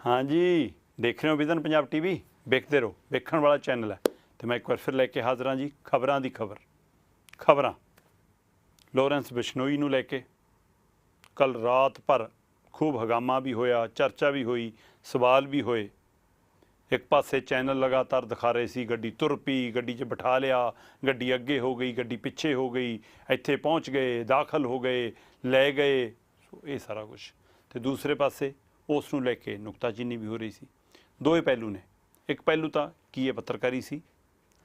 हाँ जी, देख रहे हो विजन पंजाब टीवी, देखते रहो, देखने वाला चैनल है। तो मैं एक बार फिर लैके हाज़र हाँ जी खबरां दी खबरां लॉरेंस बिश्नोई नूं लैके कल रात भर खूब हगामा भी होया, चर्चा भी हुई, सवाल भी होए। एक पासे चैनल लगातार दिखा रहे सी गड्डी तुर पई, गड्डी 'च बिठा लिया, गड्डी अगे हो गई, गड्डी पिछे हो गई, इत्थे पहुँच गए, दाखल हो गए, लै गए, ये सारा कुछ। तो दूसरे पासे उस नूं लैके नुकताचीनी भी हो रही सी। दोए पहलू ने, एक पहलू तो की ये पत्रकारी सी,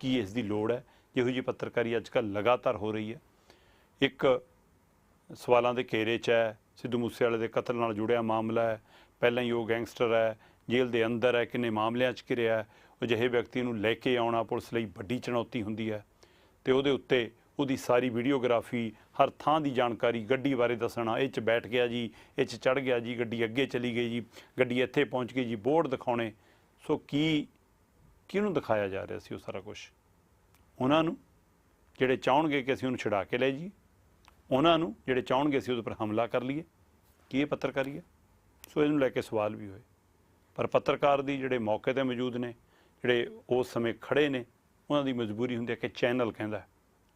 की इस दी लोड़ है, जिहो जी पत्रकारी अजकल लगातार हो रही है। एक सवालों के घेरे च है, सिद्धू मूसेवाले के कतल नाल जुड़िया मामला है, पहला ही वो गैंगस्टर है, जेल के अंदर है, किन्ने मामलों च घिरिया है, अजिहे व्यक्ति नूं लैके आउणा पुलिस लई वड्डी चुनौती हुंदी है। तो उहदे उत्ते उहदी सारी वीडियोग्राफी, हर थां की जानकारी, गड्डी बारे दसना, इह च बैठ गया जी, इह च चढ़ गया जी, गड्डी अगे चली गई जी, गड्डी इत्थे पहुँच गई जी, बोर्ड दिखाने। सो किहनूं दिखाया जा रहा सी वो सारा कुछ? उन्हां नूं जिहड़े चाहणगे कि असीं उहनूं छुड़ा के लै जी, उन्हां नूं जिहड़े चाहणगे असीं उहदे पर हमला कर लीए, कि ये पत्रकारी है? सो इहनूं लैके सवाल भी होए। पर पत्रकार दी जिहड़े मौके ते मौजूद ने, जिहड़े उस समय खड़े ने, उन्हां दी मजबूरी हुंदी है कि चैनल कहंदा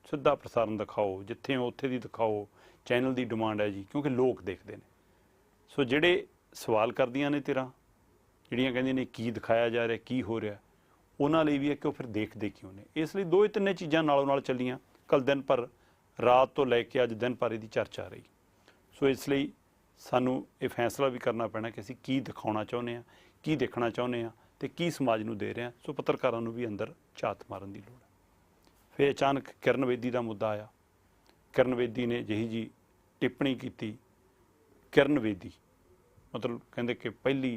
सीधा प्रसारण दिखाओ, जिथे उत्थे दी दिखाओ, चैनल की डिमांड है जी, क्योंकि लोग देखते हैं। सो जिहड़े सवाल करदियां ने धिरां, जिहड़ियां कहंदियां ने की दिखाया जा रहा, की हो रहा, उन्हां लई भी है कि फिर देखदे क्यों ने। इसलिए दो तिन्ने चीज़ां नालों नाल चलियां। कल दिन भर रात तो लैके अज दिन भर इहदी चर्चा रही। सो इसलिए सानूं ये फैसला भी करना पैना कि असीं की दिखाउणा चाहुंदे हां, की देखना चाहुंदे हां, ते की समाज नूं दे रहे हां। सो पत्रकारां नूं भी अंदर झात मारन दी लोड़ है। फिर अचानक किरण बेदी का मुद्दा आया। किरण बेदी ने जही जी टिप्पणी की। किरण बेदी मतलब कहते कि पहली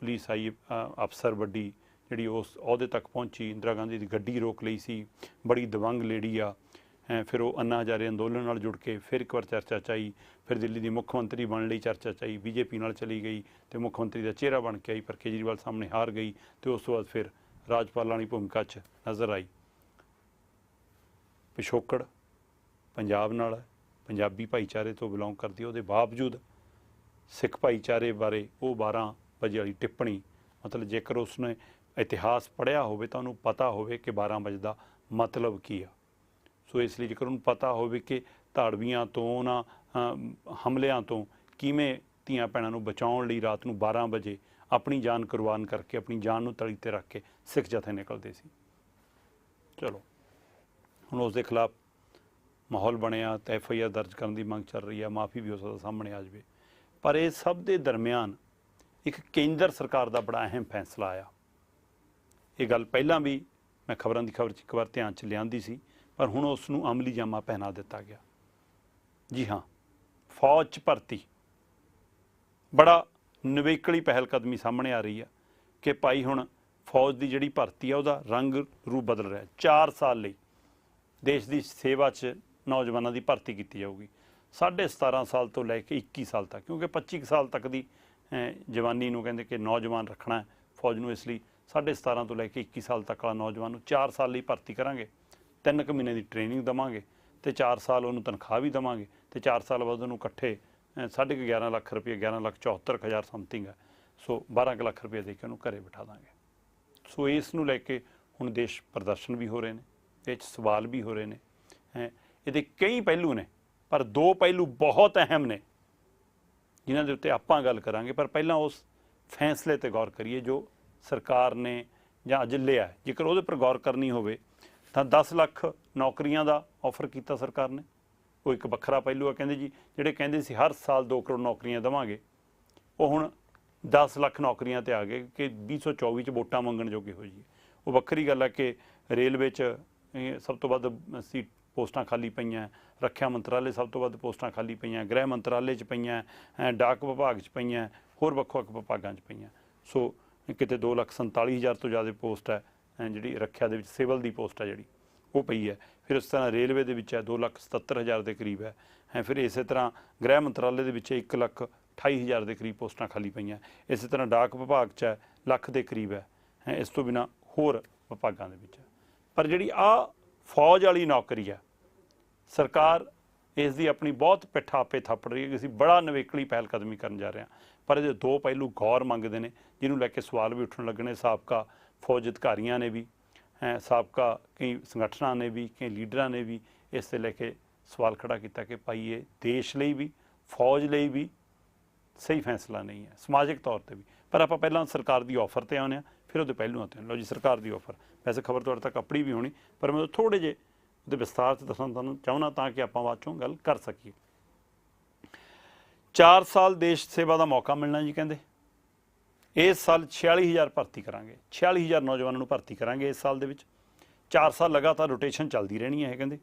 पुलिस आई अफसर वड्डी जी उस अहदे तक पहुंची, इंदिरा गांधी की गड्डी रोक ली सी, बड़ी दबंग लेडी आ। फिर वो अन्ना हजारे अंदोलन नाल जुड़ के फिर एक बार चर्चा च आई। फिर दिल्ली की मुख्यमंत्री बनने लई चर्चा च आई, बीजेपी नाल चली गई तो मुख्यमंत्री का चेहरा बन के आई, पर केजरीवाल सामने हार गई। तो उस तो बाद फिर राजपाल वाली भूमिका च नज़र आई। पिछोकड़ पंजाब नाल है, पंजाबी भाईचारे तो बिलोंग करती है, उसके बावजूद सिख भाईचारे बारे वो 12 वजे वाली टिप्पणी, मतलब जेकर उसने इतिहास पढ़िया होवे तो उन्होंने पता होवे कि 12 वजे का मतलब की आ। सो इसलिए जेकर उन्होंने पता होवे कि धाड़वियां तो उन्हां हमलियां तो किवें धीआं भैणां नूं बचाउण लई रात नूं 12 वजे अपनी जान कुरबान करके, अपनी जान नूं तली ते रख के सिख जथे निकलते सी। चलो हुण उस दे खिलाफ माहौल बनया तो FIR दर्ज करने की मंग चल रही है, माफ़ी भी हो सकता सामने आ जाए। पर इस सब के दरम्यान एक केंद्र सरकार का बड़ा अहम फैसला आया। ये गल पहला भी मैं खबरों की खबर एक बार ध्यान च लियांदी सी, पर हुण उसनूं अमली जामा पहना दिता गया। जी हाँ, फौज च भर्ती बड़ा नवेकली पहलकदमी सामने आ रही है कि भाई हुण फौज की जिहड़ी भर्ती है उसका रंग रूप बदल रहा है। 4 साल लई देश की सेवा च नौजवानों की भर्ती की जाऊगी। 17.5 साल तो लैके 21 साल तक, क्योंकि 25 साल तक की जवानी नूं कहंदे कि नौजवान रखना है फौज नूं, इसलिए 17.5 तो लैके 21 साल तक वाला नौजवान 4 साल लई भर्ती करांगे, 3 महीने की ट्रेनिंग देवांगे, तो 4 साल उन्होंने तनख्वाह भी देवांगे, तो 4 साल बाद उन्होंने इकट्ठे 11.5 लाख रुपये, 11,74,000 समथिंग है। सो 12 लाख रुपये दे के उन्होंने घरे बिठा देंगे। सो इस नूं लैके हुण देश प्रदर्शन भी हो रहे हैं, ये सवाल भी हो रहे हैं। ये कई पहलू ने, पर 2 पहलू बहुत अहम ने जिन्हां दे उत्ते आपां गल करांगे। पर पहलां उस फैसले ते गौर करिए जो सरकार ने जां अज लिया है। जेकर उहदे पर गौर करनी होवे तां 10 लाख नौकरियां दा ऑफर किया सरकार ने। वो एक वखरा पहलू है। कहंदे जी जिहड़े कहंदे सी हर साल 2 करोड़ नौकरियां देवांगे, वो हुण 10 लाख नौकरियां ते आ गए कि 2024 च वोटां मंगण जोगे हो जाइए। वो वक्री गल है कि रेलवे च सब तो वध सीट पोस्टां खाली पईयां, रखिया मंत्रालय सब तो वध पोस्टां खाली पईयां, गृह मंत्रालय च पईयां, डाक विभाग च पईयां, होर वक्-वक् विभागां च पईयां। सो किते 2,47,000 तो ज़्यादा पोस्ट है जिहड़ी रखिया दे विच सिविल दी पोस्ट है जिहड़ी वो पई है। फिर इस तरह रेलवे दे विच है 2,77,000 के करीब है। फिर इस तरह गृह मंत्रालय दे विच 1,28,000 के करीब पोस्टां खाली पईयां। इस तरह डाक विभाग च है लख के करीब है। इस तो बिना होर विभागां दे विच है। पर जिहड़ी आ फौज वाली नौकरी है, सरकार इसकी अपनी बहुत पिठ आपे थप्पड़ रही है कि असीं बड़ा नवेकली पहलकदमी करन जा रहे हैं। पर ये दो पहलू गौर मंगते हैं, जिन्होंने लैके सवाल भी उठन लगने। साबका फौज अधिकारियों ने भी हैं, साबका कई संगठनों ने भी, कई लीडर ने भी इस लैके सवाल खड़ा किया कि भाई ये देश लिए भी, फौज लिए भी सही फैसला नहीं है, समाजिक तौर पर भी। पर आप पहला सरकार की ऑफर पर आने, फिर वो पहलुओं पर। लो जी, सरकार की ऑफर वैसे खबर तुहाडे तक अपनी भी होनी, पर मैं थोड़े जे ਉਹਦੇ विस्तार से दसना तुहानूं चाहुंदा तां कि आपां बाਅद चों गल कर सकीए। 4 साल देश सेवा का मौका मिलना जी। कहते इस साल 46,000 भर्ती करांगे, 46,000 नौजवानों नूं भर्ती करांगे इस साल दे विच। 4 साल लगातार रोटेशन चलती रहनी है। कहते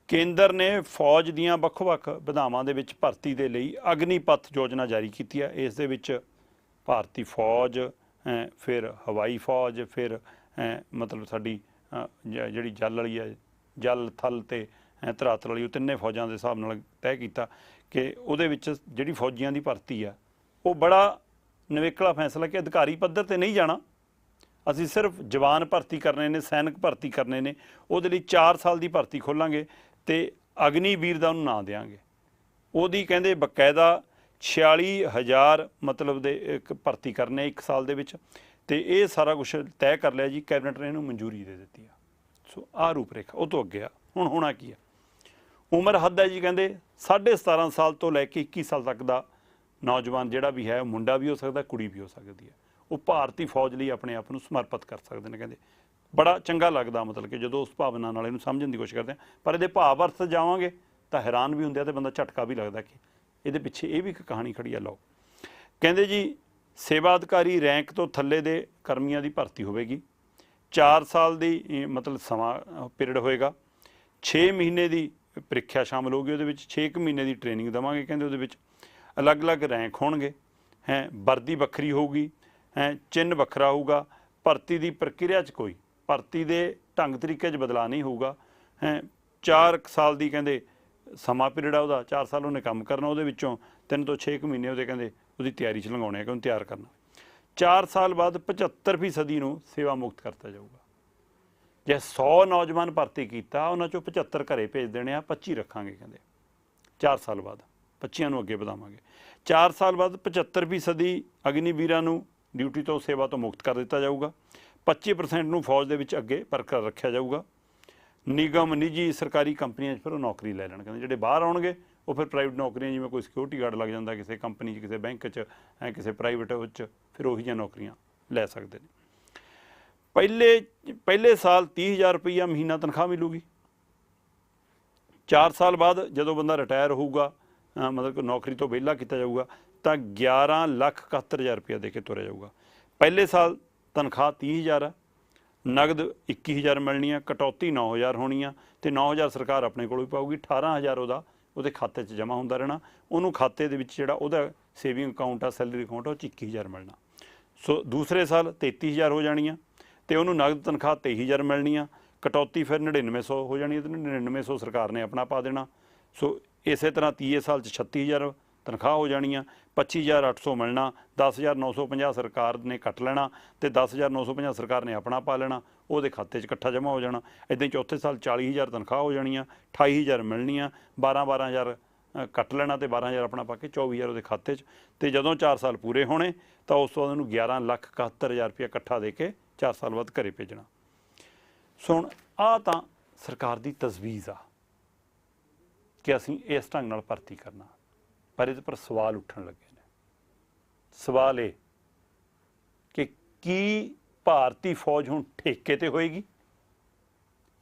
केंद्र ने फौज दीआं ਵੱਖ-ਵੱਖ ਵਿਧਾਵਾਂ ਦੇ ਵਿੱਚ ਭਰਤੀ ਦੇ ਲਈ ਅਗਨੀਪਥ योजना जारी की है। इस दे विच भारती फौज, फिर हवाई फौज, फिर मतलब साडी ਜਿਹੜੀ जल वाली है, जल थल ते धरातल वाली, तिन्ने फौजां के हिसाब नाल तय किया कि उहदे विच जिहड़ी फौजियां की भर्ती है वो बड़ा नवेकला फैसला कि अधिकारी पद्धर ते नहीं जाना, असीं सिर्फ जवान भर्ती करने ने, सैनिक भर्ती करने ने। उहदे लई 4 साल की भर्ती खोलांगे तो अग्निवीर का उन्होंने नाम देंगे। उहदी कहंदे बकायदा 46,000 मतलब दे एक भर्ती करने एक साल दे विच। तो ये सारा कुछ तय कर लिया जी, कैबिनेट ने इन्हूं मंजूरी दे दी है। सो आ रूपरेखा वो तो अगे आ। हुण होना की है, उम्र हद है जी। कहते 17.5 साल तो लैके 21 साल तक का नौजवान जिहड़ा भी है, मुंडा भी हो सकता, कुड़ी भी हो सकती है, वो भारती फौज लिए अपने आप को समर्पित कर सकते हैं। कहते बड़ा चंगा लगता, मतलब कि जो उस भावना नाल इहनूं समझण की कोशिश करते हैं। पर ये भाव अर्थ जावांगे तो हैरान भी होंगे, तो बंदा झटका भी लगता कि ये पिछे ये भी एक कहानी खड़ी है। लो कहते जी सेवा अधिकारी रैंक तो थल्ले दे कर्मियों की भर्ती होगी। 4 साल की मतलब समा पीरियड होएगा। 6 महीने की ਪ੍ਰੀਖਿਆ शामिल होगी, वो 6 महीने की ट्रेनिंग देवांगे। कहते वो अलग अलग रैंक होणगे हैं, वर्दी वक्री होगी हैं, चिन्ह वखरा होगा। भर्ती की प्रक्रिया कोई भर्ती के ढंग तरीके बदलाव नहीं होगा हैं। 4 साल की कहते समा पीरियड है, 4 साल उन्हें काम करना, वो 3 तो 6 महीने वो कहते उसकी तैयारी च लंघाने कि उन्हें तैयार करना। 4 साल बाद 75% नूं सेवा मुक्त करता जाऊगा। जे 100 नौजवान भर्ती किया, उन्होंने 75 घरे भेज देने, 25 रखांगे। कहते 4 साल बाद 25 नूं अगे वधावांगे। 4 साल बाद 75% अग्निवीरां नूं ड्यूटी तो सेवा तो मुक्त कर दिता जाऊगा। 25% नूं फौज दे विच अगे बरकरार रखा जाऊगा। निगम निजी सरकारी कंपनियां फिर नौकरी लै लैण। कहते जिहड़े बाहर आउणगे वो फिर प्राइवेट नौकरियां, जिवें कोई सिक्योरिटी गार्ड लग जाता किसी कंपनी, किसी बैंक किसी प्राइवेट फिर उही जिहियां नौकरियां लै सकते हैं। पहले साल 30,000 रुपया महीना तनख्वाह मिलूगी। 4 साल बाद जो बंदा रिटायर होगा, मतलब नौकरी तो विहला किया जाऊगा, तो 11,71,000 रुपया दे के तुरया जाऊगा। पहले साल तनख्वाह 30,000 है, नगद 21,000 मिलनी है, कटौती 9,000 होनी है, तो 9,000 सरकार अपने को पाऊगी। 18,000 ਉਹਦੇ ਖਾਤੇ 'ਚ ਜਮ੍ਹਾਂ ਹੁੰਦਾ ਰਹਿਣਾ। ਉਹਨੂੰ ਖਾਤੇ ਦੇ ਵਿੱਚ ਜਿਹੜਾ ਉਹਦਾ ਸੇਵਿੰਗ ਅਕਾਊਂਟ ਆ, ਸੈਲਰੀ ਅਕਾਊਂਟ ਆ, ਉਹ 'ਚ 21,000 ਮਿਲਣਾ। ਸੋ ਦੂਸਰੇ ਸਾਲ 33,000 ਹੋ ਜਾਣੀਆਂ, ਅਤੇ ਉਹਨੂੰ ਨਗਦ ਤਨਖਾਹ 23,000 ਮਿਲਣੀ ਆ। ਕਟੌਤੀ ਫਿਰ 9900 ਹੋ ਜਾਣੀ, ਅਤੇ 9900 ਸਰਕਾਰ ਨੇ ਆਪਣਾ ਪਾ ਦੇਣਾ। ਸੋ ਇਸੇ ਤਰ੍ਹਾਂ ਤੀਏ ਸਾਲ 'ਚ 36,000 ਤਨਖਾਹ ਹੋ ਜਾਣੀ ਆ। 25,800 ਮਿਲਣਾ। 10,950 ਸਰਕਾਰ ਨੇ ਕੱਟ ਲੈਣਾ, ਅਤੇ 10,950 ਸਰਕਾਰ ਨੇ ਆਪਣਾ ਪਾ ਲੈਣਾ, ਉਹਦੇ ਖਾਤੇ 'ਚ ਇਕੱਠਾ ਜਮ੍ਹਾਂ ਹੋ ਜਾਣਾ। ਇੱਦਾਂ ਚੌਥੇ ਸਾਲ 40,000 ਤਨਖਾਹ ਹੋ ਜਾਣੀ ਆ, 28,000 ਮਿਲਣੀਆਂ, 12,000 ਕੱਟ ਲੈਣਾ, ਅਤੇ 12,000 ਆਪਣਾ ਪਾ ਕੇ 24,000 ਉਹਦੇ ਖਾਤੇ 'ਚ। ਅਤੇ ਜਦੋਂ 4 ਸਾਲ ਪੂਰੇ ਹੋਣੇ ਤਾਂ ਉਸ ਤੋਂ ਬਾਅਦ ਉਹਨੂੰ 11,71,000 ਰੁਪਇਆ ਇਕੱਠਾ ਦੇ ਕੇ 4 ਸਾਲ ਬਾਅਦ ਘਰੇ ਭੇਜਣਾ। ਸੋ ਹੁਣ ਆਹ ਤਾਂ ਸਰਕਾਰ ਦੀ ਤਜਵੀਜ਼ ਆ ਕਿ ਅਸੀਂ ਇਸ ਢੰਗ ਨਾਲ ਭਰਤੀ ਕਰਨਾ। पर इस पर सवाल उठन लगे ने। सवाल ये कि की भारती फौज हुण ठेके ते होएगी?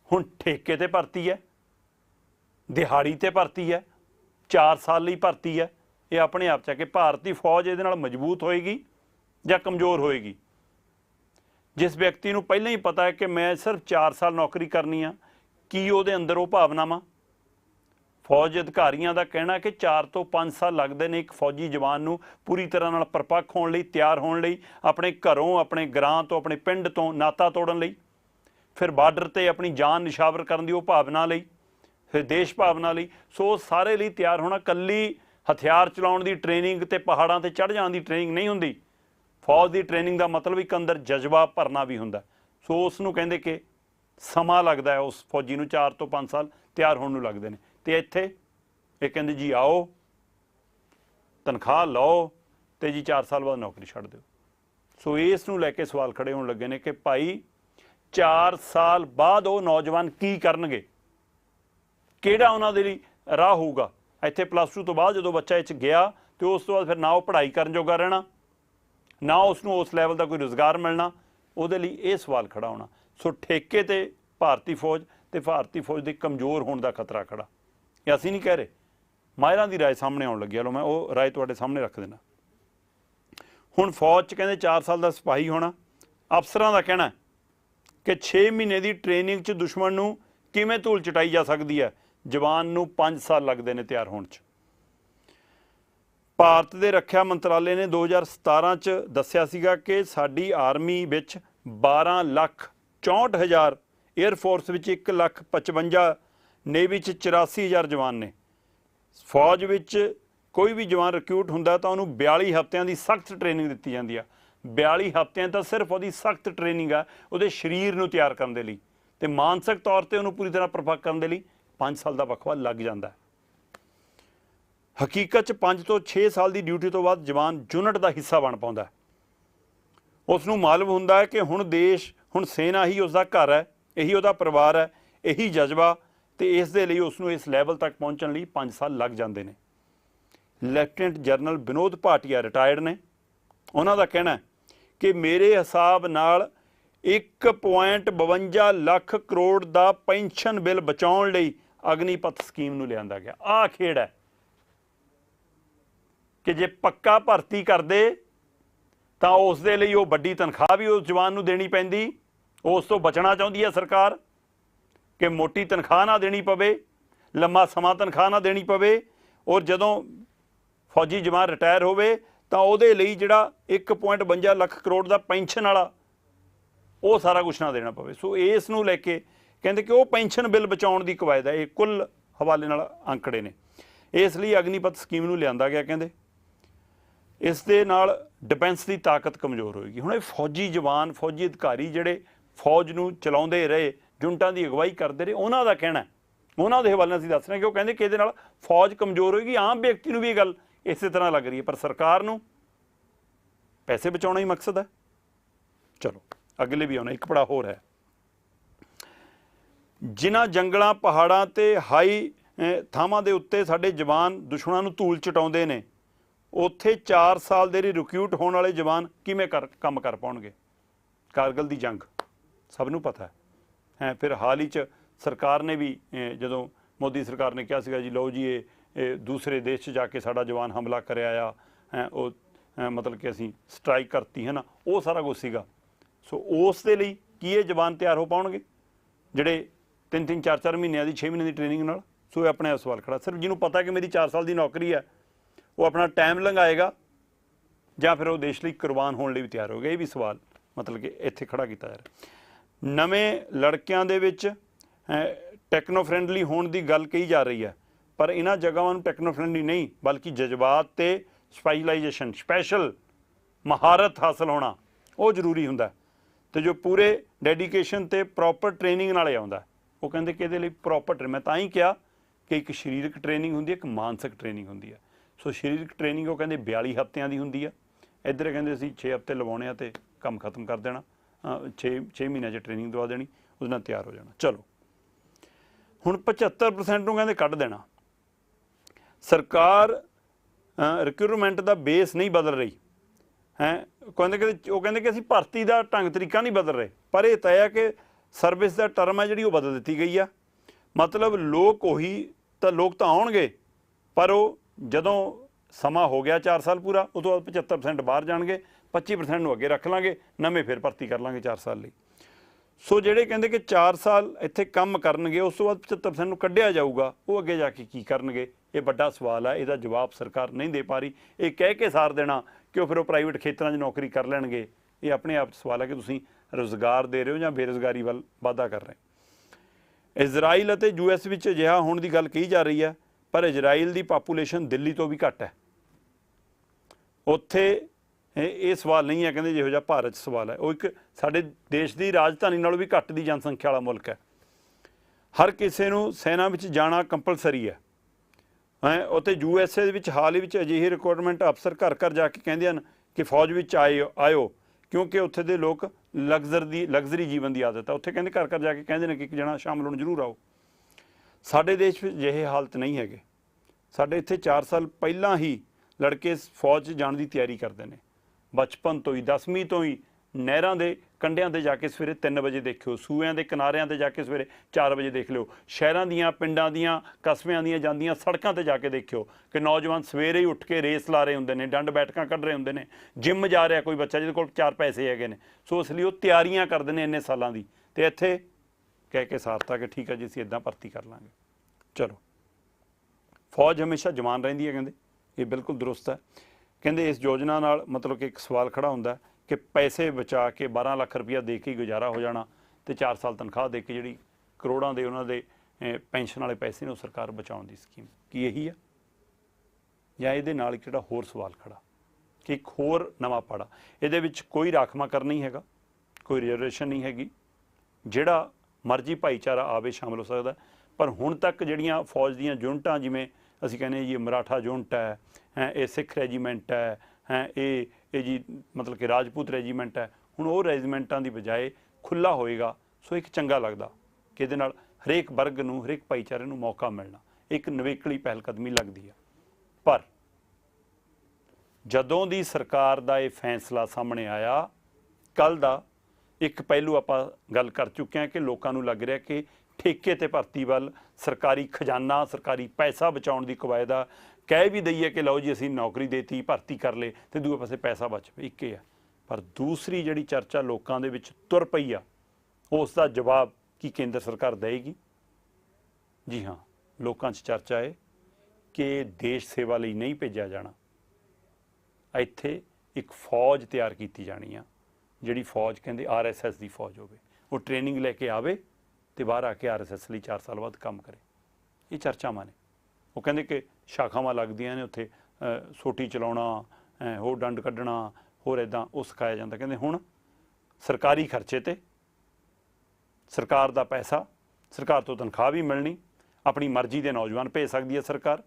हुण ठेके ते भर्ती है, दिहाड़ी ते भर्ती है, 4 साल लई भर्ती है। ये अपने आप च कि भारती फौज इहदे नाल मजबूत होएगी जां कमज़ोर होएगी। जिस व्यक्ति नूं पहलां ही पता है कि मैं सिर्फ 4 साल नौकरी करनी आ, की उहदे अंदर वो भावनावां? फौज अधिकारियों का कहना कि 4 तो 5 साल लगते हैं एक फौजी जवान नूं पूरी तरह नाल परपक्ष होने लई, तैयार होने लई, अपने घरों, अपने ग्रां तो, अपने पिंड तो नाता तोड़न लई, फिर बार्डर ते अपनी जान निशावर करन दी भावना लई, फिर देश भावना लई। सो सारे लई तैयार होना। कल्ली हथियार चलाउण दी ट्रेनिंग ते पहाड़ां ते चढ़ जाण दी ट्रेनिंग नहीं हुंदी। फौज की ट्रेनिंग का मतलब एक अंदर जज्बा भरना भी हुंदा। सो उस नूं कहंदे कि समा लगदा है, उस फौजी नूं 4 तो 5 साल तैयार होण नूं लगदे ने। तो इत्थे ये कहते जी आओ, तनख्वाह लो, तो जी 4 साल बाद नौकरी छड्ड दिओ। सो इस नूं लैके सवाल खड़े होण लगे ने कि भाई 4 साल बाद वो नौजवान की करनगे, किहड़ा उन्हां दे लई राह होऊगा। इत्थे +2 तो बाद जदों बच्चा इस गया तो उस तो बाद फिर ना वो पढ़ाई करन जोगा रहना, ना उसनूं उस लैवल का कोई रोज़गार मिलना, उहदे लई ये सवाल खड़ा होना। सो ठेके ते भारती फौज ते भारती फौज के कमज़ोर होने का खतरा खड़ा। ये असीं नहीं कह रहे, माहिरां दी राय सामने आउण लगी। लो मैं वो राय तुहाडे सामने रख देना। हुण फौज च कहंदे 4 साल का सिपाही होना। अफसरां दा कहना कि 6 महीने की ट्रेनिंग च दुश्मन नूं किवें धूल चटाई जा सकती है, जवान नूं 5 साल लगते हैं तैयार होने च। भारत के रक्षा मंत्रालय ने 2017 च दस्सिया सीगा कि साडी आर्मी विच 12,64,000, एयरफोर्स विच 1,55,000, नेवी च 84,000 जवान ने। फौज विच कोई भी जवान रिक्रूट हुंदा तो उन्होंने 42 हफ्तिਆਂ की सख्त ट्रेनिंग दी जाती है। 42 हफ्तिਆਂ तो सिर्फ वो सख्त ट्रेनिंग है वो शरीर को तैयार करने लई, ते मानसिक तौर पर उन्होंने पूरी तरह प्रपक्क करने लई 5 साल का वक्फा लग जाता है। हकीकत 5 तो 6 साल की ड्यूटी तो बाद जवान यूनिट का हिस्सा बन पाता है। उसनूं मालूम हुंदा है कि हुण देश, हुण सेना ही उसका घर है, यही उसका परिवार है, यही जज्बा, तो इस दे लई उसनूं इस लैवल तक पहुँचने लई 5 साल लग जाते हैं। Lieutenant general Vinod Bhatia retired ने, उन्हों का कहना है कि मेरे हिसाब नाल 1.52 ਲੱਖ ਕਰੋੜ का पेंशन बिल बचाउण लई अग्निपथ स्कीम नूं लिआंदा गया। आ खेड़ है कि जे पक्का भर्ती करदे तां उस दे लई वो वड्डी तनख्वाह भी उस जवान नूं देनी पैंदी। उस तो बचना चाहुंदी है सरकार कि मोटी तनख्वाह ना देनी पवे, लंबा समा तनख्वाह ना देनी पवे, और जदों फौजी जवान रिटायर होवे तो उहदे लई जिहड़ा 1.52 ਲੱਖ ਕਰੋੜ का पेंशन वाला वो सारा कुछ ना देना पवे। सो इस नूं लैके कहंदे कि वो पेंशन बिल बचाउण दी कवायद है। ये कुल हवाले नाल आंकड़े ने, इसलिए अग्निपथ स्कीम नूं लिआंदा गया। कहंदे इस दे नाल डिफेंस की ताकत कमज़ोर होएगी। हुण ये फौजी जवान, फौजी अधिकारी जिहड़े फौज नूं चलाउंदे रहे, जुनटां की अगवाई करते रहे, उन्हां दा कहना है, उन्हां दे हवाले असीं दस रहे कि वो कहंदे कि इहदे नाल फौज कमज़ोर होएगी। आम व्यक्ति नूं भी गल इस तरह लग रही है, पर सरकार नूं पैसे बचाउणा ही मकसद है। चलो अगले भी आउणा, एक बड़ा होर है। जिन्हां जंगलां पहाड़ां ते हाई थावां दे उत्ते साडे जवान दुश्मनां नूं धूल चटाउंदे ने, उत्थे 4 साल दे रिक्रूट होने वाले जवान किवें काम कर पाउणगे। कारगिल दी जंग सब नूं पता है। फिर हाल ही च सरकार ने भी जदों मोदी सरकार ने कहा सीगा जी लो जी ये दूसरे देश च जाके साडा जवान हमला कर आया है, वो मतलब कि असीं स्ट्राइक करती है ना, वो सारा कुछ सीगा। सो उस दे लई की ये जवान तैयार हो पाउणगे जिहड़े 3-3 4-4 महीनों की 6 महीने की ट्रेनिंग नाल। सो अपने सवाल खड़ा। सिर्फ जिन्होंने पता है कि मेरी 4 साल की नौकरी है, वो अपना टाइम लंघाएगा ਜਾਂ फिर वो देश ਲਈ कुर्बान होने ਲਈ भी तैयार हो गया। ये भी सवाल मतलब कि इत्थे खड़ा किया जा रहा। नवें लड़कियां दे विच टैक्नो फ्रेंडली होने की गल कही जा रही है, पर इन्हां जगहों नूं टैक्नो फ्रेंडली नहीं बल्कि जज्बात ते स्पैशलाइजेशन, स्पैशल महारत हासिल होना वो जरूरी हुंदा है, तो जो पूरे डेडिकेशन ते प्रॉपर ट्रेनिंग नाल आउंदा। वो कहंदे कि इहदे लई प्रॉपर मैं तां ही कहा कि एक शारीरिक ट्रेनिंग हुंदी है, एक मानसिक ट्रेनिंग हुंदी है। सो शारीरिक ट्रेनिंग वो कहंदे 42 हफ्तिਆਂ ਦੀ ਹੁੰਦੀ है, इधर कहंदे असीं 6 हफ्ते लवाउणे आ ते काम खत्म कर देना, 6 महीनों च ट्रेनिंग दवा देनी, उस नाल तैयार हो जाना। चलो हुण 75% नूं कहंदे कढ देना। सरकार रिक्रूटमेंट का बेस नहीं बदल रही है। कहते कि असीं भर्ती का ढंग तरीका नहीं बदल रहे, पर यह तय है कि सर्विस का टर्म है जी वो बदल दी गई है। मतलब लोग उही तो लोग तो आउणगे, पर वो जदों समा हो गया 4 साल पूरा, उस तो बाद 75% बाहर जाणगे, 25% नूं अगे रख लांगे, नवें फिर भर्ती कर लांगे 4 साल लई। सो ਜਿਹੜੇ ਕਹਿੰਦੇ कि 4 साल ਇੱਥੇ ਕੰਮ ਕਰਨਗੇ, उस तो बाद 75% ਨੂੰ ਕੱਢਿਆ ਜਾਊਗਾ, ਉਹ ਅੱਗੇ ਜਾ ਕੇ ਕੀ ਕਰਨਗੇ। ਇਹ ਵੱਡਾ ਸਵਾਲ ਹੈ, ਇਹਦਾ ਜਵਾਬ ਸਰਕਾਰ ਨਹੀਂ ਦੇ ਪਾ ਰਹੀ। ਇਹ ਕਹਿ ਕੇ ਸਾਰ ਦੇਣਾ ਕਿ ਉਹ ਫਿਰ ਉਹ ਪ੍ਰਾਈਵੇਟ ਖੇਤਰਾਂ 'ਚ ਨੌਕਰੀ ਕਰ ਲੈਣਗੇ, ਇਹ ਆਪਣੇ ਆਪ 'ਚ ਸਵਾਲ ਹੈ ਕਿ ਤੁਸੀਂ ਰੁਜ਼ਗਾਰ ਦੇ ਰਹੇ ਹੋ ਜਾਂ ਬੇਰੁਜ਼ਗਾਰੀ ਵੱਲ ਵਾਧਾ ਕਰ ਰਹੇ। ਇਜ਼ਰਾਈਲ ਅਤੇ US ਵਿੱਚ ਅਜਿਹਾ ਹੋਣ ਦੀ ਗੱਲ ਕਹੀ ਜਾ ਰਹੀ ਹੈ, ਪਰ ਇਜ਼ਰਾਈਲ ਦੀ ਪਾਪੂਲੇਸ਼ਨ ਦਿੱਲੀ ਤੋਂ ਵੀ ਘੱਟ ਹੈ। ਉੱਥੇ ਇਹ ਸਵਾਲ नहीं है ਕਹਿੰਦੇ ਜਿਹੋ ਜਿਹਾ ਭਾਰਤ 'ਚ ਸਵਾਲ ਹੈ। ਉਹ ਇੱਕ ਸਾਡੇ ਦੇਸ਼ ਦੀ ਰਾਜਧਾਨੀ ਨਾਲੋਂ ਵੀ ਘੱਟ ਦੀ ਜਨਸੰਖਿਆ ਵਾਲਾ ਮੁਲਕ ਹੈ। ਹਰ ਕਿਸੇ ਨੂੰ ਸੈਨਾ ਵਿੱਚ ਜਾਣਾ ਕੰਪਲਸਰੀ ਹੈ। ਹੈ। ਉੱਥੇ USA ਦੇ ਵਿੱਚ ਹਾਲ ਹੀ ਵਿੱਚ ਅਜਿਹੇ ਰਿਕਰੂਟਮੈਂਟ ਅਫਸਰ ਘਰ ਘਰ ਜਾ ਕੇ ਕਹਿੰਦੇ ਹਨ ਕਿ ਫੌਜ ਵਿੱਚ ਆਇਓ, ਕਿਉਂਕਿ ਉੱਥੇ ਦੇ ਲੋਕ ਲਗਜ਼ਰੀ ਜੀਵਨ ਦੀ ਆਦਤ ਹੈ। ਉੱਥੇ ਕਹਿੰਦੇ ਘਰ ਘਰ ਜਾ ਕੇ ਕਹਿੰਦੇ ਨੇ ਕਿ ਇੱਕ ਜਣਾ ਸ਼ਾਮਲ ਹੋਣ ਜ਼ਰੂਰ ਆਓ। ਸਾਡੇ ਦੇਸ਼ ਵਿੱਚ ਅਜਿਹੇ ਹਾਲਤ ਨਹੀਂ ਹੈਗੇ। ਸਾਡੇ ਇੱਥੇ 4 ਸਾਲ ਪਹਿਲਾਂ ਹੀ ਲੜਕੇ ਫੌਜ 'ਚ ਜਾਣ ਦੀ ਤਿਆਰੀ ਕਰਦੇ ਨੇ। ਬਚਪਨ ਤੋਂ ਹੀ 10ਵੀਂ ਤੋਂ ਹੀ ਨਹਿਰਾਂ ਦੇ ਕੰਢਿਆਂ 'ਤੇ ਜਾ ਕੇ ਸਵੇਰੇ 3 ਵਜੇ ਦੇਖਿਓ, ਸੂਇਆਂ ਦੇ ਕਿਨਾਰਿਆਂ 'ਤੇ ਜਾ ਕੇ ਸਵੇਰੇ 4 ਵਜੇ ਦੇਖ ਲਿਓ, ਸ਼ਹਿਰਾਂ ਦੀਆਂ ਪਿੰਡਾਂ ਦੀਆਂ ਕਸਬਿਆਂ ਦੀਆਂ ਜਾਂਦੀਆਂ ਸੜਕਾਂ 'ਤੇ ਜਾ ਕੇ ਦੇਖਿਓ ਕਿ ਨੌਜਵਾਨ ਸਵੇਰੇ ਹੀ ਉੱਠ ਕੇ ਰੇਸ ਲਾ ਰਹੇ ਹੁੰਦੇ ਨੇ, ਡੰਡ ਬੈਠਕਾਂ ਕੱਢ ਰਹੇ ਹੁੰਦੇ ਨੇ, ਜਿੰਮ ਜਾ ਰਿਹਾ ਕੋਈ ਬੱਚਾ ਜਿਹਦੇ ਕੋਲ 4 ਪੈਸੇ ਹੈਗੇ ਨੇ। ਸੋ ਇਸ ਲਈ ਉਹ ਤਿਆਰੀਆਂ ਕਰਦੇ ਨੇ ਇੰਨੇ ਸਾਲਾਂ ਦੀ, ਅਤੇ ਇੱਥੇ ਕਹਿ ਕੇ ਸਾਰਤਾ ਕਿ ਠੀਕ ਹੈ ਜੀ ਅਸੀਂ ਇੱਦਾਂ ਭਰਤੀ ਕਰ ਲਾਂਗੇ। ਚਲੋ, ਫੌਜ ਹਮੇਸ਼ਾ ਜਵਾਨ ਰਹਿੰਦੀ ਹੈ ਕਹਿੰਦੇ, ਇਹ ਬਿਲਕੁਲ ਦਰੁਸਤ ਹੈ। ਕਹਿੰਦੇ ਇਸ ਯੋਜਨਾ ਨਾਲ ਮਤਲਬ ਕਿ ਇੱਕ ਸਵਾਲ ਖੜਾ ਹੁੰਦਾ ਕਿ ਪੈਸੇ ਬਚਾ ਕੇ 12 ਲੱਖ ਰੁਪਈਆ ਦੇ ਕੇ ਹੀ ਗੁਜ਼ਾਰਾ ਹੋ ਜਾਣਾ, ਅਤੇ 4 ਸਾਲ ਤਨਖਾਹ ਦੇ ਕੇ ਜਿਹੜੀ ਕਰੋੜਾਂ ਦੇ ਉਹਨਾਂ ਦੇ ਪੈਨਸ਼ਨ ਵਾਲੇ ਪੈਸੇ ਨੇ ਉਹ ਸਰਕਾਰ ਬਚਾਉਣ ਦੀ ਸਕੀਮ, ਕੀ ਇਹੀ ਆ? ਜਾਂ ਇਹਦੇ ਨਾਲ ਇੱਕ ਜਿਹੜਾ ਹੋਰ ਸਵਾਲ ਖੜਾ ਕਿ ਇੱਕ ਹੋਰ ਨਵਾਂ ਪਾੜਾ, ਇਹਦੇ ਵਿੱਚ ਕੋਈ ਰਾਖਵਾਂਕਰਨ ਨਹੀਂ ਹੈਗਾ, ਕੋਈ ਰਿਜ਼ਰਵੇਸ਼ਨ ਨਹੀਂ ਹੈਗੀ, ਜਿਹੜਾ ਮਰਜ਼ੀ ਭਾਈਚਾਰਾ ਆਵੇ ਸ਼ਾਮਲ ਹੋ ਸਕਦਾ। ਪਰ ਹੁਣ ਤੱਕ ਜਿਹੜੀਆਂ ਫੌਜ ਦੀਆਂ ਯੂਨਿਟਾਂ, ਜਿਵੇਂ ਅਸੀਂ ਕਹਿੰਦੇ ਜੀ ਮਰਾਠਾ ਯੂਨਿਟ ਹੈ, ਇਹ ਸਿੱਖ ਰੈਜੀਮੈਂਟ ਹੈ, ਇਹ ਜੀ ਮਤਲਬ ਕਿ ਰਾਜਪੂਤ ਰੈਜੀਮੈਂਟ ਹੈ, ਹੁਣ ਉਹ ਰੈਜੀਮੈਂਟਾਂ ਦੀ ਬਜਾਏ ਖੁੱਲ੍ਹਾ ਹੋਏਗਾ। ਸੋ ਇੱਕ ਚੰਗਾ ਲੱਗਦਾ ਕਿ ਇਹਦੇ ਨਾਲ ਹਰੇਕ ਵਰਗ ਨੂੰ, ਹਰੇਕ ਭਾਈਚਾਰੇ ਨੂੰ ਮੌਕਾ ਮਿਲਣਾ, ਇੱਕ ਨਿਵੇਕਲੀ ਪਹਿਲ ਕਦਮੀ ਲੱਗਦੀ ਹੈ। ਪਰ ਜਦੋਂ ਦੀ ਸਰਕਾਰ ਦਾ ਇਹ ਫੈਸਲਾ ਸਾਹਮਣੇ ਆਇਆ, ਕੱਲ੍ਹ ਦਾ ਇੱਕ ਪਹਿਲੂ ਆਪਾਂ ਗੱਲ ਕਰ ਚੁੱਕੇ ਹਾਂ ਕਿ ਲੋਕਾਂ ਨੂੰ ਲੱਗ ਰਿਹਾ ਕਿ ਠੇਕੇ ਤੇ ਭਰਤੀ ਵੱਲ ਸਰਕਾਰੀ ਖਜ਼ਾਨਾ, ਸਰਕਾਰੀ ਪੈਸਾ ਬਚਾਉਣ ਦੀ ਕਵਾਇਦ ਆ। ਕਹਿ ਵੀ ਦਈਏ ਕਿ ਲਓ ਜੀ ਅਸੀਂ ਨੌਕਰੀ ਦੇਤੀ, ਭਰਤੀ ਕਰ ਲਏ, ਅਤੇ ਦੂਏ ਪਾਸੇ ਪੈਸਾ ਬਚ ਪਏ, ਇੱਕ ਹੀ ਆ। ਪਰ ਦੂਸਰੀ ਜਿਹੜੀ ਚਰਚਾ ਲੋਕਾਂ ਦੇ ਵਿੱਚ ਤੁਰ ਪਈ ਆ, ਉਸ ਦਾ ਜਵਾਬ ਕੀ ਕੇਂਦਰ ਸਰਕਾਰ ਦੇਵੇਗੀ? ਜੀ ਹਾਂ, ਲੋਕਾਂ 'ਚ ਚਰਚਾ ਹੈ ਕਿ ਦੇਸ਼ ਸੇਵਾ ਲਈ ਨਹੀਂ ਭੇਜਿਆ ਜਾਣਾ, ਇੱਥੇ ਇੱਕ ਫੌਜ ਤਿਆਰ ਕੀਤੀ ਜਾਣੀ ਆ, ਜਿਹੜੀ ਫੌਜ ਕਹਿੰਦੇ RSS ਦੀ ਫੌਜ ਹੋਵੇ, ਉਹ ਟ੍ਰੇਨਿੰਗ ਲੈ ਕੇ ਆਵੇ ਅਤੇ ਬਾਹਰ ਆ ਕੇ RSS ਲਈ 4 ਸਾਲ ਬਾਅਦ ਕੰਮ ਕਰੇ। ਇਹ ਚਰਚਾਵਾਂ ਨੇ। ਉਹ ਕਹਿੰਦੇ ਕਿ ਸ਼ਾਖਾਵਾਂ ਲੱਗਦੀਆਂ ਨੇ ਉੱਥੇ, ਸੋਟੀ ਚਲਾਉਣਾ, ਹੋਰ ਡੰਡ ਕੱਢਣਾ, ਹੋਰ ਇੱਦਾਂ ਉਹ ਸਿਖਾਇਆ ਜਾਂਦਾ। ਕਹਿੰਦੇ ਹੁਣ ਸਰਕਾਰੀ ਖਰਚੇ 'ਤੇ, ਸਰਕਾਰ ਦਾ ਪੈਸਾ, ਸਰਕਾਰ ਤੋਂ ਤਨਖਾਹ ਵੀ ਮਿਲਣੀ, ਆਪਣੀ ਮਰਜ਼ੀ ਦੇ ਨੌਜਵਾਨ ਭੇਜ ਸਕਦੀ ਹੈ ਸਰਕਾਰ,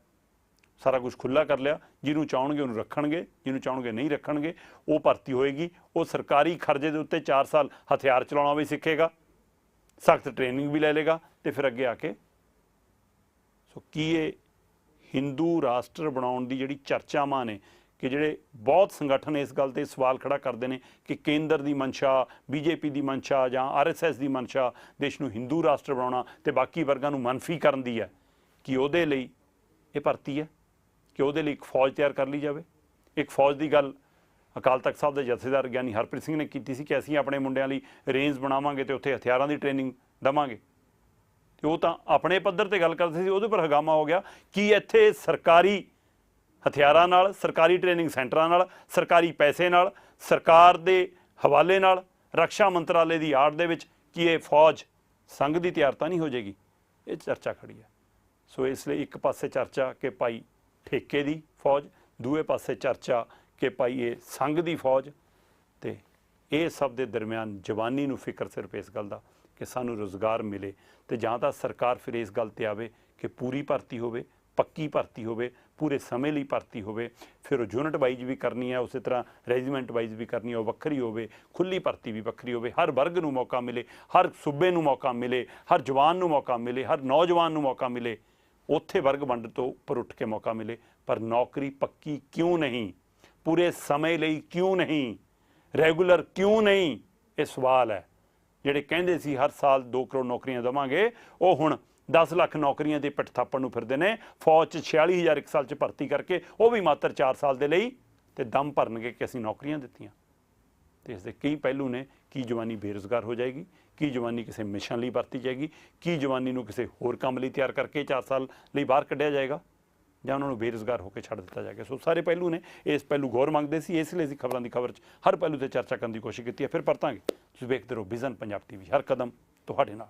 ਸਾਰਾ ਕੁਝ ਖੁੱਲ੍ਹਾ ਕਰ ਲਿਆ, ਜਿਹਨੂੰ ਚਾਹਣਗੇ ਉਹਨੂੰ ਰੱਖਣਗੇ, ਜਿਹਨੂੰ ਚਾਹਣਗੇ ਨਹੀਂ ਰੱਖਣਗੇ। ਉਹ ਭਰਤੀ ਹੋਏਗੀ, ਉਹ ਸਰਕਾਰੀ ਖਰਚੇ ਦੇ ਉੱਤੇ 4 ਸਾਲ ਹਥਿਆਰ ਚਲਾਉਣਾ ਵੀ ਸਿੱਖੇਗਾ, ਸਖਤ ਟ੍ਰੇਨਿੰਗ ਵੀ ਲੈ ਲੇਗਾ, ਅਤੇ ਫਿਰ ਅੱਗੇ ਆ ਕੇ ਸੋ ਕੀ ਇਹ ਹਿੰਦੂ ਰਾਸ਼ਟਰ ਬਣਾਉਣ ਦੀ ਜਿਹੜੀ ਚਰਚਾਵਾਂ ਨੇ, ਕਿ ਜਿਹੜੇ ਬਹੁਤ ਸੰਗਠਨ ਇਸ ਗੱਲ 'ਤੇ ਸਵਾਲ ਖੜਾ ਕਰਦੇ ਨੇ ਕਿ ਕੇਂਦਰ ਦੀ ਮਨਸ਼ਾ, BJP ਦੀ ਮਨਸ਼ਾ ਜਾਂ RSS ਦੀ ਮਨਸ਼ਾ ਦੇਸ਼ ਨੂੰ ਹਿੰਦੂ ਰਾਸ਼ਟਰ ਬਣਾਉਣਾ ਅਤੇ ਬਾਕੀ ਵਰਗਾਂ ਨੂੰ ਮਨਫੀ ਕਰਨ ਦੀ ਹੈ, ਕਿ ਉਹਦੇ ਲਈ ਇਹ ਭਰਤੀ ਹੈ, ਕਿ ਉਹਦੇ ਲਈ ਇੱਕ ਫੌਜ ਤਿਆਰ ਕਰ ਲਈ ਜਾਵੇ। ਇੱਕ ਫੌਜ ਦੀ ਗੱਲ ਅਕਾਲ ਤਖਤ ਸਾਹਿਬ ਦੇ ਜਥੇਦਾਰ ਗਿਆਨੀ ਹਰਪ੍ਰੀਤ ਸਿੰਘ ਨੇ ਕੀਤੀ ਸੀ ਕਿ ਅਸੀਂ ਆਪਣੇ ਮੁੰਡਿਆਂ ਲਈ ਰੇਂਜ ਬਣਾਵਾਂਗੇ ਅਤੇ ਉੱਥੇ ਹਥਿਆਰਾਂ ਦੀ ਟ੍ਰੇਨਿੰਗ ਦੇਵਾਂਗੇ, ਅਤੇ ਉਹ ਤਾਂ ਆਪਣੇ ਪੱਧਰ 'ਤੇ ਗੱਲ ਕਰਦੇ ਸੀ, ਉਹਦੇ ਪਰ ਹੰਗਾਮਾ ਹੋ ਗਿਆ ਕਿ ਇੱਥੇ ਸਰਕਾਰੀ ਹਥਿਆਰਾਂ ਨਾਲ, ਸਰਕਾਰੀ ਟ੍ਰੇਨਿੰਗ ਸੈਂਟਰਾਂ ਨਾਲ, ਸਰਕਾਰੀ ਪੈਸੇ ਨਾਲ, ਸਰਕਾਰ ਦੇ ਹਵਾਲੇ ਨਾਲ, ਰਕਸ਼ਾ ਮੰਤਰਾਲੇ ਦੀ ਆੜ ਦੇ ਵਿੱਚ ਕੀ ਇਹ ਫੌਜ ਸੰਘ ਦੀ ਤਿਆਰ ਤਾਂ ਨਹੀਂ ਹੋ ਜਾਏਗੀ? ਇਹ ਚਰਚਾ ਖੜੀ ਹੈ। ਸੋ ਇਸ ਲਈ ਇੱਕ ਪਾਸੇ ਚਰਚਾ ਕਿ ਭਾਈ ਠੇਕੇ ਦੀ ਫੌਜ, ਦੂਏ ਪਾਸੇ ਚਰਚਾ ਕਿ ਭਾਈ ਇਹ ਸੰਘ ਦੀ ਫੌਜ, ਅਤੇ ਇਹ ਸਭ ਦੇ ਦਰਮਿਆਨ ਜਵਾਨੀ ਨੂੰ ਫਿਕਰ ਸਿਰਫ ਇਸ ਗੱਲ ਦਾ ਕਿ ਸਾਨੂੰ ਰੁਜ਼ਗਾਰ ਮਿਲੇ, ਅਤੇ ਜਾਂ ਤਾਂ ਸਰਕਾਰ ਫਿਰ ਇਸ ਗੱਲ 'ਤੇ ਆਵੇ ਕਿ ਪੂਰੀ ਭਰਤੀ ਹੋਵੇ, ਪੱਕੀ ਭਰਤੀ ਹੋਵੇ, ਪੂਰੇ ਸਮੇਂ ਲਈ ਭਰਤੀ ਹੋਵੇ, ਫਿਰ ਉਹ ਯੂਨਿਟ ਵਾਈਜ਼ ਵੀ ਕਰਨੀ ਹੈ, ਉਸੇ ਤਰ੍ਹਾਂ ਰੈਜੀਮੈਂਟ ਵਾਈਜ਼ ਵੀ ਕਰਨੀ ਹੈ, ਉਹ ਵੱਖਰੀ ਹੋਵੇ, ਖੁੱਲ੍ਹੀ ਭਰਤੀ ਵੀ ਵੱਖਰੀ ਹੋਵੇ, ਹਰ ਵਰਗ ਨੂੰ ਮੌਕਾ ਮਿਲੇ, ਹਰ ਸੂਬੇ ਨੂੰ ਮੌਕਾ ਮਿਲੇ, ਹਰ ਜਵਾਨ ਨੂੰ ਮੌਕਾ ਮਿਲੇ, ਹਰ ਨੌਜਵਾਨ ਨੂੰ ਮੌਕਾ ਮਿਲੇ, ਉੱਥੇ ਵਰਗ ਵੰਡ ਤੋਂ ਉੱਪਰ ਉੱਠ ਕੇ ਮੌਕਾ ਮਿਲੇ। ਪਰ ਨੌਕਰੀ ਪੱਕੀ ਕਿਉਂ ਨਹੀਂ, ਪੂਰੇ ਸਮੇਂ ਲਈ ਕਿਉਂ ਨਹੀਂ, ਰੈਗੂਲਰ ਕਿਉਂ ਨਹੀਂ, ਇਹ ਸਵਾਲ ਹੈ। ਜਿਹੜੇ ਕਹਿੰਦੇ ਸੀ ਹਰ ਸਾਲ 2 ਕਰੋੜ ਨੌਕਰੀਆਂ ਦੇਵਾਂਗੇ, ਉਹ ਹੁਣ 10 ਲੱਖ ਨੌਕਰੀਆਂ ਦੇ ਪਿੱਠ ਥਾਪਣ ਨੂੰ ਫਿਰਦੇ ਨੇ। ਫੌਜ 'ਚ 46,000 ਇੱਕ ਸਾਲ 'ਚ ਭਰਤੀ ਕਰਕੇ, ਉਹ ਵੀ ਮਾਤਰ 4 ਸਾਲ ਦੇ ਲਈ, ਅਤੇ ਦਮ ਭਰਨਗੇ ਕਿ ਅਸੀਂ ਨੌਕਰੀਆਂ ਦਿੱਤੀਆਂ। ਅਤੇ ਇਸ ਦੇ ਕਈ ਪਹਿਲੂ ਨੇ। ਕੀ ਜਵਾਨੀ ਬੇਰੁਜ਼ਗਾਰ ਹੋ ਜਾਏਗੀ? ਕੀ ਜਵਾਨੀ ਕਿਸੇ ਮਿਸ਼ਨ ਲਈ ਵਰਤੀ ਜਾਏਗੀ? ਕੀ ਜਵਾਨੀ ਨੂੰ ਕਿਸੇ ਹੋਰ ਕੰਮ ਲਈ ਤਿਆਰ ਕਰਕੇ 4 ਸਾਲ ਲਈ ਬਾਹਰ ਕੱਢਿਆ ਜਾਏਗਾ, ਜਾਂ ਉਹਨਾਂ ਨੂੰ ਬੇਰੁਜ਼ਗਾਰ ਹੋ ਕੇ ਛੱਡ ਦਿੱਤਾ ਜਾਏਗਾ? ਸੋ ਸਾਰੇ ਪਹਿਲੂ ਨੇ। ਇਸ ਪਹਿਲੂ ਗੌਰ ਮੰਗਦੇ ਸੀ, ਇਸ ਲਈ ਅਸੀਂ ਖਬਰਾਂ ਦੀ ਖਬਰ 'ਚ ਹਰ ਪਹਿਲੂ 'ਤੇ ਚਰਚਾ ਕਰਨ ਦੀ ਕੋਸ਼ਿਸ਼ ਕੀਤੀ ਹੈ। ਫਿਰ ਪਰਤਾਂਗੇ। ਤੁਸੀਂ ਵੇਖਦੇ ਰਹੋ ਵਿਜ਼ਨ ਪੰਜਾਬ TV, ਹਰ ਕਦਮ ਤੁਹਾਡੇ ਨਾਲ।